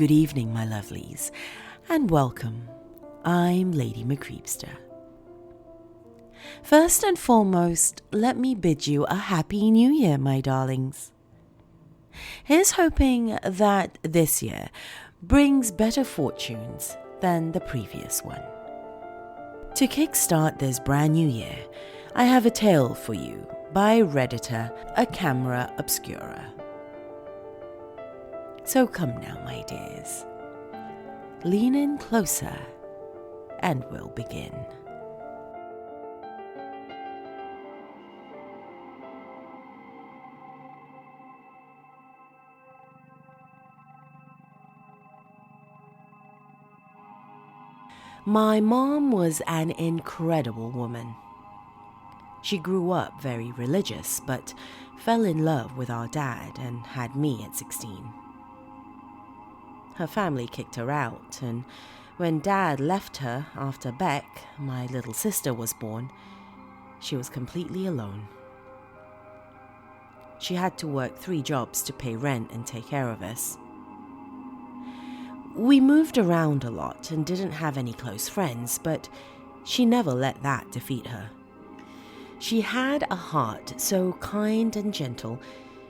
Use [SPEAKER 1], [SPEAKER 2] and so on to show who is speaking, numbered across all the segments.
[SPEAKER 1] Good evening, my lovelies, and welcome. I'm Lady Creepypasta. First and foremost, let me bid you a Happy New Year, my darlings. Here's hoping that this year brings better fortunes than the previous one. To kickstart this brand new year, I have a tale for you by Redditor, a camera obscura. So come now, my dears. Lean in closer and we'll begin. My mom was an incredible woman. She grew up very religious, but fell in love with our dad and had me at 16. Her family kicked her out, and when Dad left her after Beck, my little sister, was born, she was completely alone. She had to work 3 jobs to pay rent and take care of us. We moved around a lot and didn't have any close friends, but she never let that defeat her. She had a heart so kind and gentle.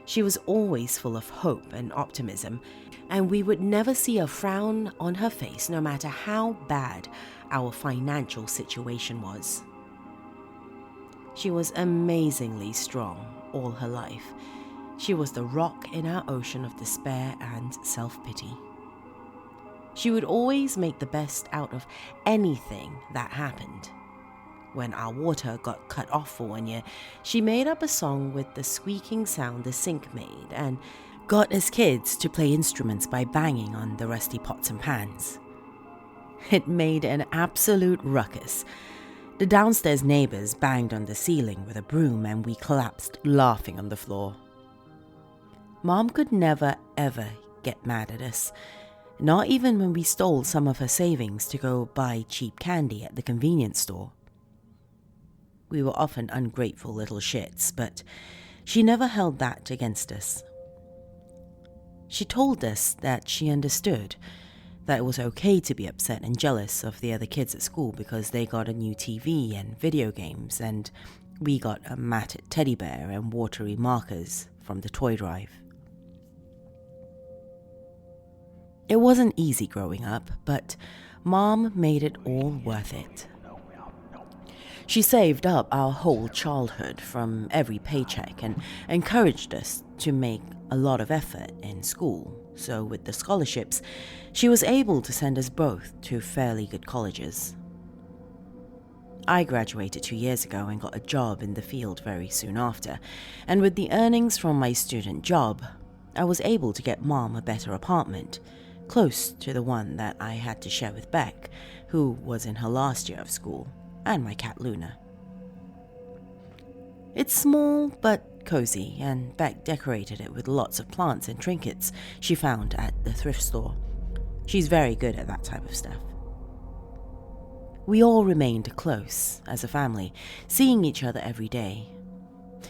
[SPEAKER 1] She was always full of hope and optimism, and we would never see a frown on her face no matter how bad our financial situation was. She was amazingly strong all her life. She was the rock in our ocean of despair and self-pity. She would always make the best out of anything that happened. When our water got cut off for 1 year, she made up a song with the squeaking sound the sink made and got us kids to play instruments by banging on the rusty pots and pans. It made an absolute ruckus. The downstairs neighbors banged on the ceiling with a broom and we collapsed laughing on the floor. Mom could never ever get mad at us, not even when we stole some of her savings to go buy cheap candy at the convenience store. We were often ungrateful little shits, but she never held that against us. She told us that she understood that it was okay to be upset and jealous of the other kids at school because they got a new TV and video games, and we got a matted teddy bear and watery markers from the toy drive. It wasn't easy growing up, but Mom made it all worth it. She saved up our whole childhood from every paycheck and encouraged us to make a lot of effort in school. So with the scholarships, she was able to send us both to fairly good colleges. I graduated 2 years ago and got a job in the field very soon after, and with the earnings from my student job, I was able to get Mom a better apartment, close to the one that I had to share with Beck, who was in her last year of school, and my cat Luna. It's small but cozy, and Beck decorated it with lots of plants and trinkets she found at the thrift store. She's very good at that type of stuff. We all remained close as a family, seeing each other every day.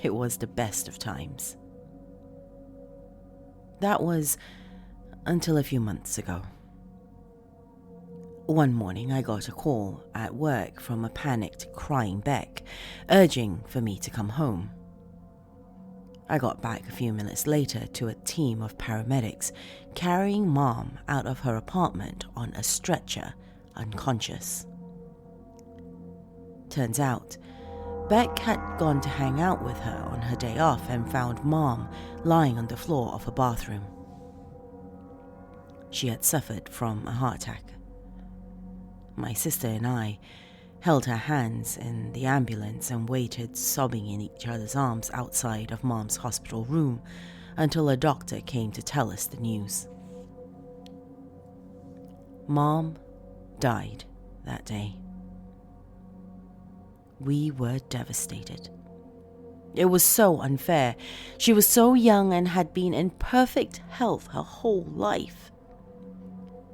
[SPEAKER 1] It was the best of times. That was until a few months ago. One morning I got a call at work from a panicked, crying Beck, urging for me to come home. I got back a few minutes later to a team of paramedics carrying Mom out of her apartment on a stretcher, unconscious. Turns out, Beck had gone to hang out with her on her day off and found Mom lying on the floor of her bathroom. She had suffered from a heart attack. My sister and I held her hands in the ambulance and waited sobbing in each other's arms outside of Mom's hospital room until a doctor came to tell us the news. Mom died that day. We were devastated. It was so unfair. She was so young and had been in perfect health her whole life.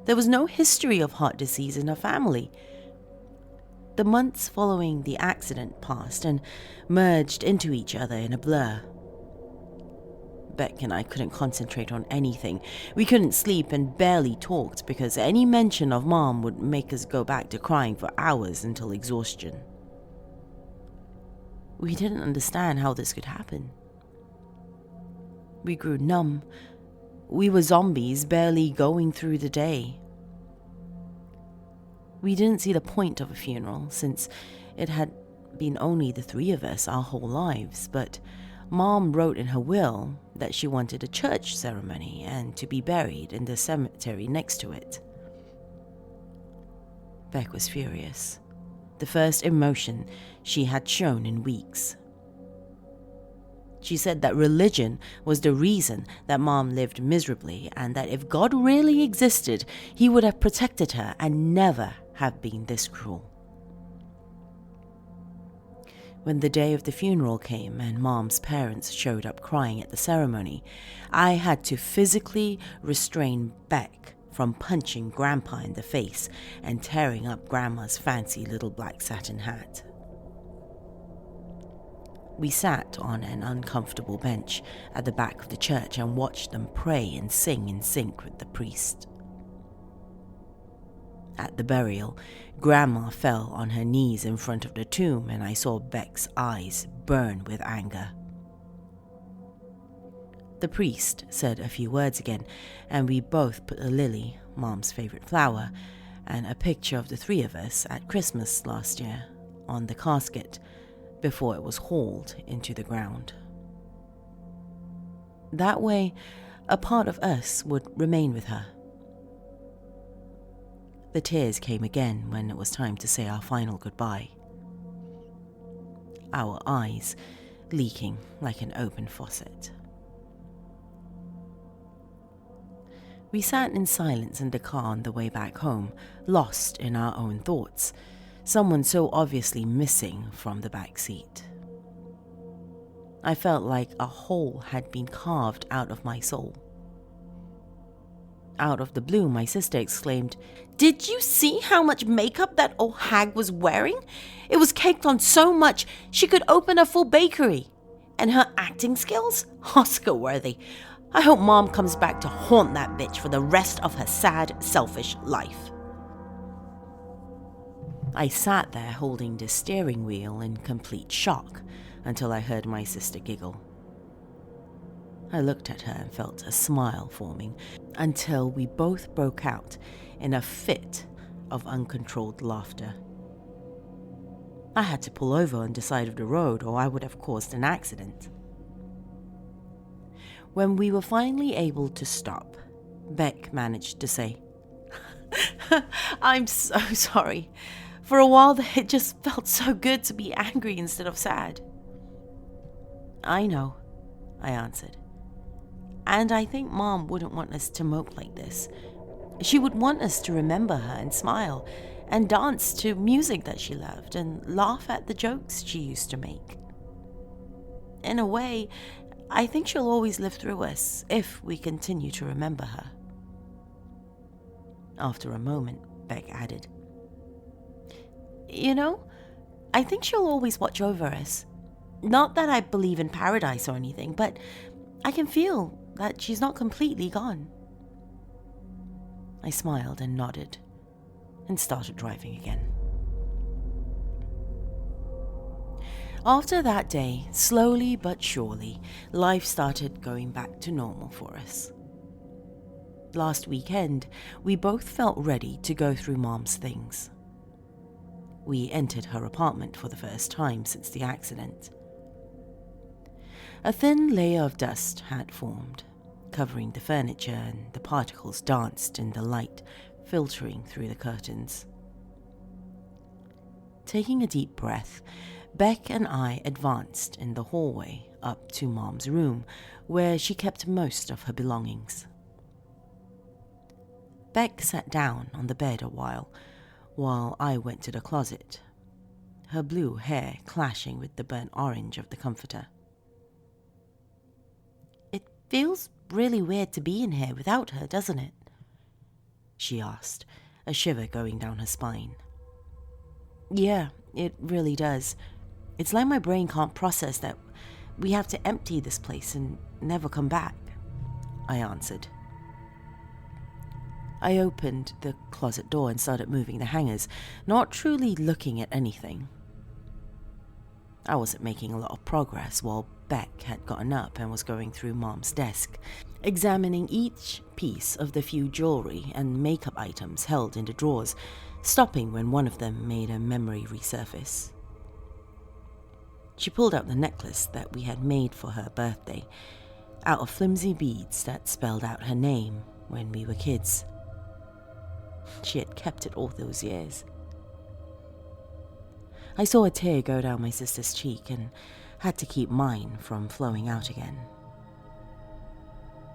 [SPEAKER 1] There was no history of heart disease in her family. The months following the accident passed and merged into each other in a blur. Beck and I couldn't concentrate on anything. We couldn't sleep and barely talked because any mention of Mom would make us go back to crying for hours until exhaustion. We didn't understand how this could happen. We grew numb. We were zombies, barely going through the day. We didn't see the point of a funeral, since it had been only the three of us our whole lives, but Mom wrote in her will that she wanted a church ceremony and to be buried in the cemetery next to it. Beck was furious, the first emotion she had shown in weeks. She said that religion was the reason that Mom lived miserably, and that if God really existed, he would have protected her and never have been this cruel. When the day of the funeral came and Mom's parents showed up crying at the ceremony, I had to physically restrain Beck from punching Grandpa in the face and tearing up Grandma's fancy little black satin hat. We sat on an uncomfortable bench at the back of the church and watched them pray and sing in sync with the priest. At the burial, Grandma fell on her knees in front of the tomb, and I saw Beck's eyes burn with anger. The priest said a few words again, and we both put a lily, Mom's favorite flower, and a picture of the three of us at Christmas last year on the casket before it was hauled into the ground. That way, a part of us would remain with her. The tears came again when it was time to say our final goodbye. Our eyes leaking like an open faucet. We sat in silence in the car on the way back home, lost in our own thoughts, someone so obviously missing from the back seat. I felt like a hole had been carved out of my soul. Out of the blue, my sister exclaimed, "Did you see how much makeup that old hag was wearing? It was caked on so much she could open a full bakery. And her acting skills? Oscar-worthy. I hope Mom comes back to haunt that bitch for the rest of her sad, selfish life." I sat there holding the steering wheel in complete shock until I heard my sister giggle. I looked at her and felt a smile forming until we both broke out in a fit of uncontrolled laughter. I had to pull over on the side of the road or I would have caused an accident. When we were finally able to stop, Beck managed to say, "I'm so sorry. For a while it just felt so good to be angry instead of sad." "I know," I answered. "And I think Mom wouldn't want us to mope like this. She would want us to remember her and smile and dance to music that she loved and laugh at the jokes she used to make. In a way, I think she'll always live through us if we continue to remember her." After a moment, Beck added, "You know, I think she'll always watch over us. Not that I believe in paradise or anything, but I can feel that she's not completely gone." I smiled and nodded and started driving again. After that day, slowly but surely, life started going back to normal for us. Last weekend, we both felt ready to go through Mom's things. We entered her apartment for the first time since the accident. A thin layer of dust had formed, covering the furniture, and the particles danced in the light filtering through the curtains. Taking a deep breath, Beck and I advanced in the hallway up to Mom's room, where she kept most of her belongings. Beck sat down on the bed a while I went to the closet, her blue hair clashing with the burnt orange of the comforter. "It feels really weird to be in here without her, doesn't it?" she asked, a shiver going down her spine. "Yeah, it really does. It's like my brain can't process that we have to empty this place and never come back, I answered. I opened the closet door and started moving the hangers, not truly looking at anything. I wasn't making a lot of progress while Beck had gotten up and was going through Mom's desk, examining each piece of the few jewelry and makeup items held in the drawers, stopping when one of them made a memory resurface. She pulled out the necklace that we had made for her birthday, out of flimsy beads that spelled out her name when we were kids. She had kept it all those years. I saw a tear go down my sister's cheek and had to keep mine from flowing out again.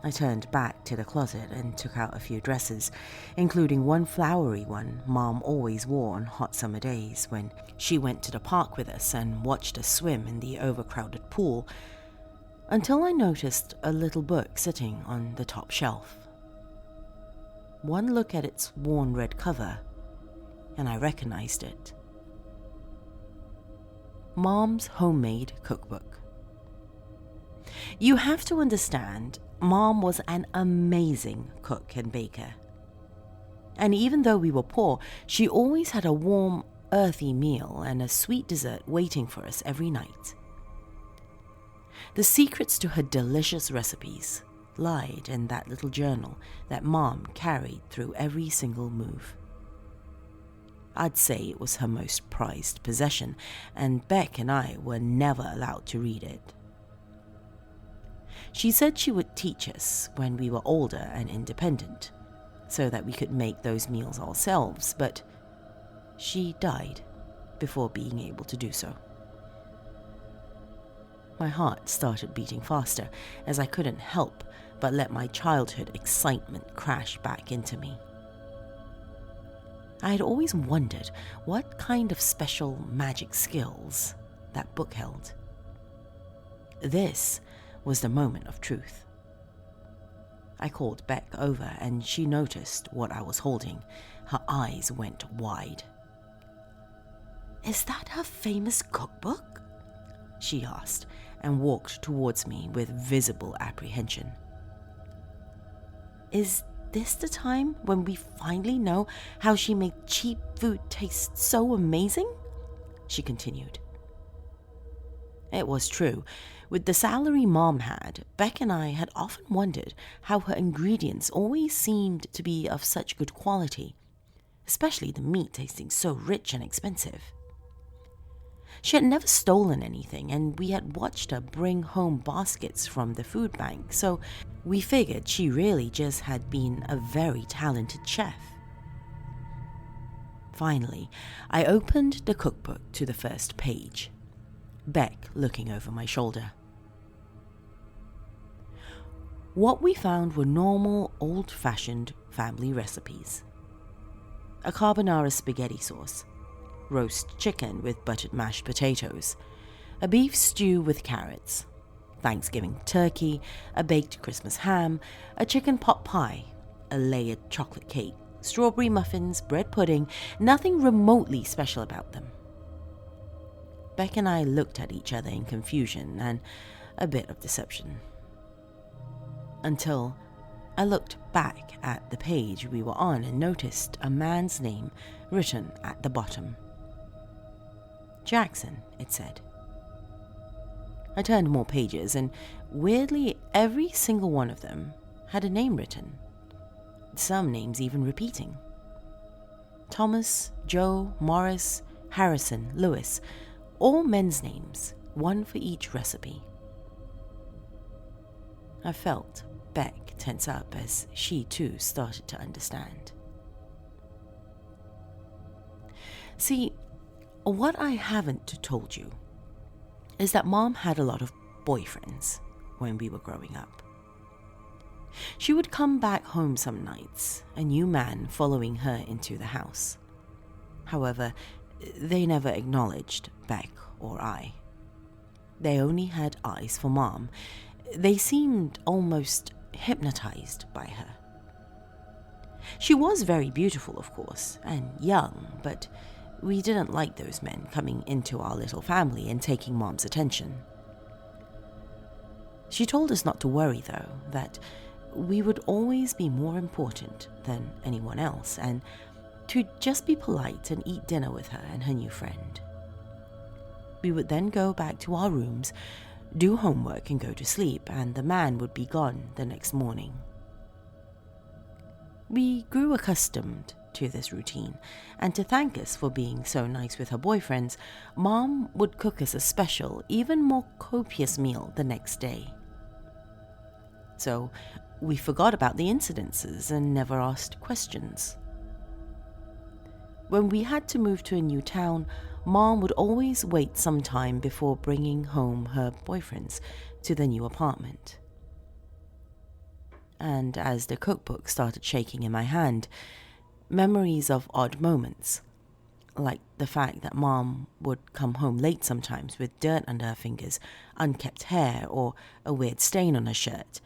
[SPEAKER 1] I turned back to the closet and took out a few dresses, including one flowery one Mom always wore on hot summer days when she went to the park with us and watched us swim in the overcrowded pool, until I noticed a little book sitting on the top shelf. One look at its worn red cover, and I recognized it. Mom's homemade cookbook. You have to understand, Mom was an amazing cook and baker. And even though we were poor, she always had a warm, earthy meal and a sweet dessert waiting for us every night. The secrets to her delicious recipes lied in that little journal that Mom carried through every single move. I'd say it was her most prized possession, and Beck and I were never allowed to read it. She said she would teach us when we were older and independent, so that we could make those meals ourselves, but she died before being able to do so. My heart started beating faster as I couldn't help but let my childhood excitement crash back into me. I had always wondered what kind of special magic skills that book held. This was the moment of truth. I called Beck over and she noticed what I was holding. Her eyes went wide. "Is that her famous cookbook?" she asked and walked towards me with visible apprehension. "Is this the time when we finally know how she made cheap food taste so amazing?" she continued. It was true. With the salary Mom had, Beck and I had often wondered how her ingredients always seemed to be of such good quality, especially the meat tasting so rich and expensive. She had never stolen anything, and we had watched her bring home baskets from the food bank, so we figured she really just had been a very talented chef. Finally, I opened the cookbook to the first page, Beck looking over my shoulder. What we found were normal, old-fashioned family recipes. A carbonara spaghetti sauce, roast chicken with buttered mashed potatoes, a beef stew with carrots, Thanksgiving turkey, a baked Christmas ham, a chicken pot pie, a layered chocolate cake, strawberry muffins, bread pudding, nothing remotely special about them. Beck and I looked at each other in confusion and a bit of deception. Until I looked back at the page we were on and noticed a man's name written at the bottom. Jackson, it said. I turned more pages, and weirdly, every single one of them had a name written. Some names even repeating. Thomas, Joe, Morris, Harrison, Lewis, all men's names, one for each recipe. I felt Beck tense up as she too started to understand. See, what I haven't told you is that Mom had a lot of boyfriends when we were growing up. She would come back home some nights, a new man following her into the house. However, they never acknowledged Beck or I. They only had eyes for Mom. They seemed almost hypnotized by her. She was very beautiful, of course, and young, but we didn't like those men coming into our little family and taking Mom's attention. She told us not to worry though, that we would always be more important than anyone else, and to just be polite and eat dinner with her and her new friend. We would then go back to our rooms, do homework and go to sleep, and the man would be gone the next morning. We grew accustomed to this routine, and to thank us for being so nice with her boyfriends, Mom would cook us a special, even more copious meal the next day. So we forgot about the incidences and never asked questions. When we had to move to a new town, Mom would always wait some time before bringing home her boyfriends to the new apartment. And as the cookbook started shaking in my hand, memories of odd moments, like the fact that Mom would come home late sometimes with dirt under her fingers, unkempt hair, or a weird stain on her shirt,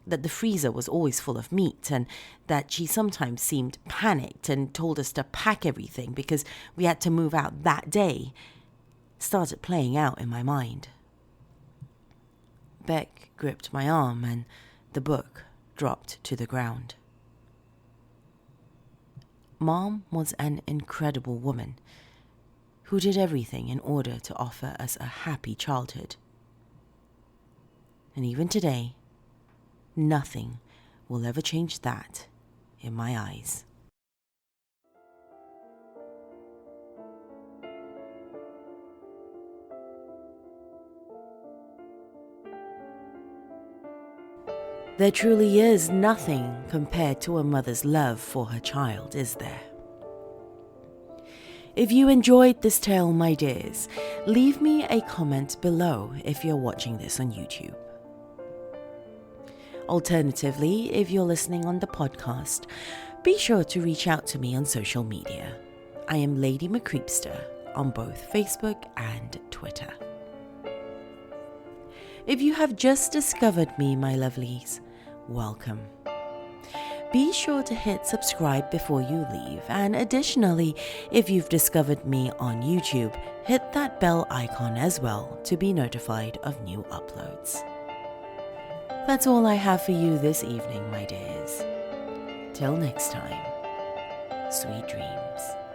[SPEAKER 1] that the freezer was always full of meat, and that she sometimes seemed panicked and told us to pack everything because we had to move out that day, started playing out in my mind. Beck gripped my arm and the book dropped to the ground. Mom was an incredible woman who did everything in order to offer us a happy childhood. And even today, nothing will ever change that in my eyes. There truly is nothing compared to a mother's love for her child, is there? If you enjoyed this tale, my dears, leave me a comment below if you're watching this on YouTube. Alternatively, if you're listening on the podcast, be sure to reach out to me on social media. I am Lady Creepypasta on both Facebook and Twitter. If you have just discovered me, my lovelies, welcome. Be sure to hit subscribe before you leave, and additionally, if you've discovered me on YouTube, hit that bell icon as well to be notified of new uploads. That's all I have for you this evening, my dears. Till next time, sweet dreams.